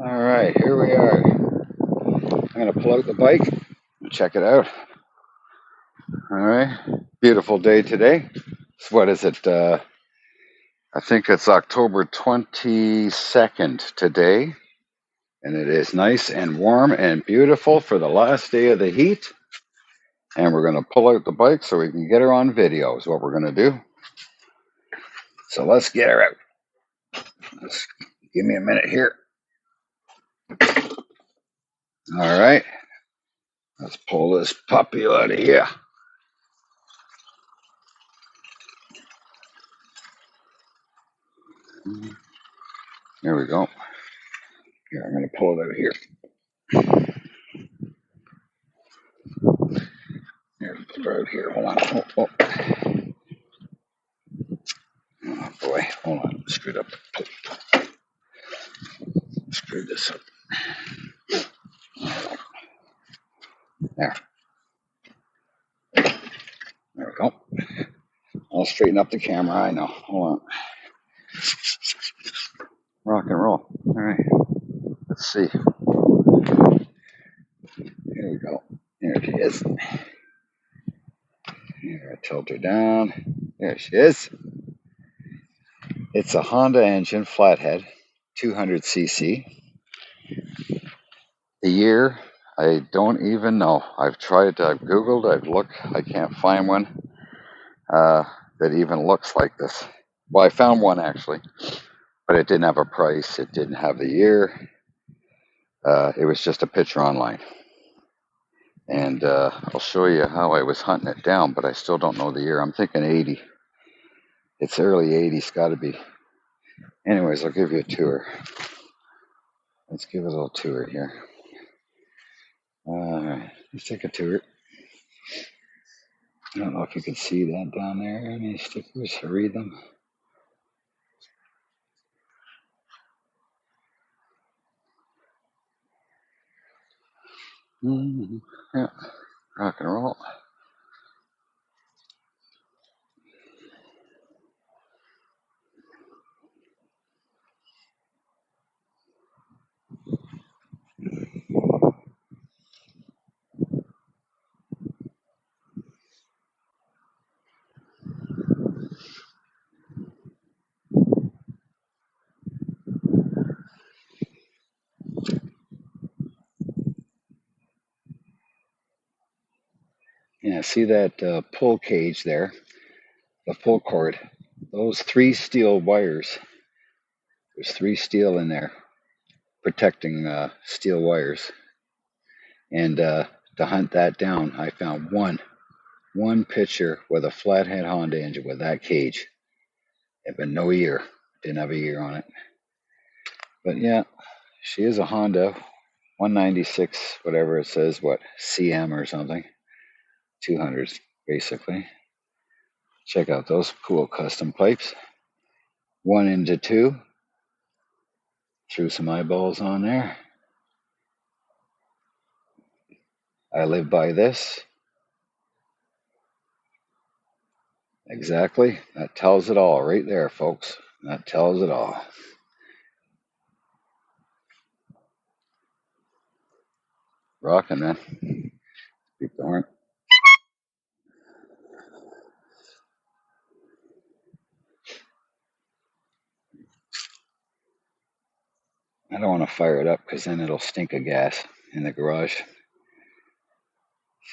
All right, here we are. I'm going to pull out the bike and check it out. All right, beautiful day today. So what is it? I think it's October 22nd today, and it is nice and warm and beautiful for the last day of the heat. And we're going to pull out the bike so we can get her on video is what we're going to do. So let's get her out. Give me a minute here. All right, let's pull this puppy out of here. There we go. Here, I'm going to pull it out here. Here, put her out here. Hold on. Oh boy. Hold on. Screwed up. Screwed this up. There. There we go. I'll straighten up the camera. I know. Hold on. Rock and roll. All right. Let's see. Here we go. There she is. Here, I tilt her down. There she is. It's a Honda engine, Flathead, 200cc. The year, I don't even know. I've tried, I've Googled, I've looked, I can't find one that even looks like this. Well, I found one actually, but it didn't have a price. It didn't have the year. It was just a picture online. And I'll show you how I was hunting it down, but I still don't know the year. I'm thinking 80. It's early 80s, got to be. Anyways, I'll give you a tour. Let's give it a little tour here. All right, let's take a tour. I don't know if you can see that down there. Any stickers? Read them. Mm-hmm. Yeah, rock and roll. Yeah, see that pull cage there, the pull cord. Those 3 steel wires. There's 3 steel in there protecting steel wires. And to hunt that down, I found one picture with a Flathead Honda engine with that cage. It had no year. Didn't have a year on it. But yeah, she is a Honda 196, whatever it says, what, CM or something. 200s, basically. Check out those cool custom pipes. 1 into 2. Threw some eyeballs on there. I live by this. Exactly. That tells it all right there, folks. That tells it all. Rocking, man. Be darned. I don't want to fire it up because then it'll stink of gas in the garage.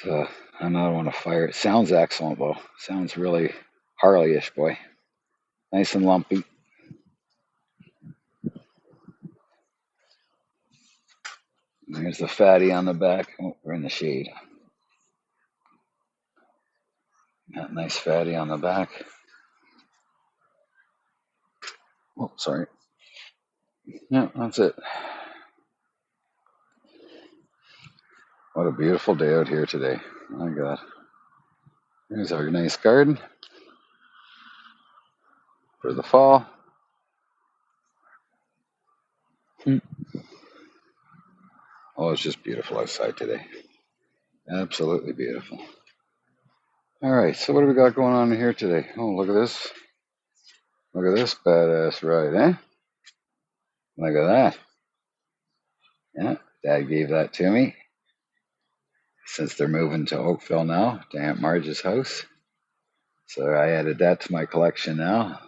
So I don't want to fire it. Sounds excellent, though. Sounds really Harley-ish, boy. Nice and lumpy. There's the fatty on the back. Oh, we're in the shade. That nice fatty on the back. Oh, sorry. Yeah, that's it. What a beautiful day out here today. My God. There's our nice garden for the fall. Oh, it's just beautiful outside today. Absolutely beautiful. All right, so what do we got going on here today? Oh, look at this. Look at this badass ride, eh? Look at that. Yeah, Dad gave that to me since they're moving to Oakville now, to Aunt Marge's house. So I added that to my collection now.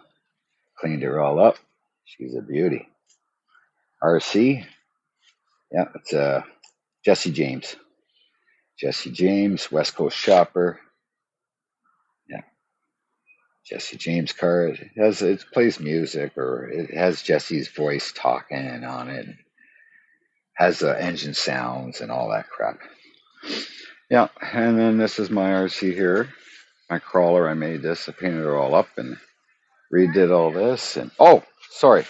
Cleaned her all up. She's a beauty. RC, yeah, it's Jesse James. Jesse James, West Coast Shopper. Yeah, Jesse James car. It plays music, or it has Jesse's voice talking on it. Has the engine sounds and all that crap. Yeah, and then this is my RC here. My crawler. I made this. I painted it all up and redid all this. And oh, sorry.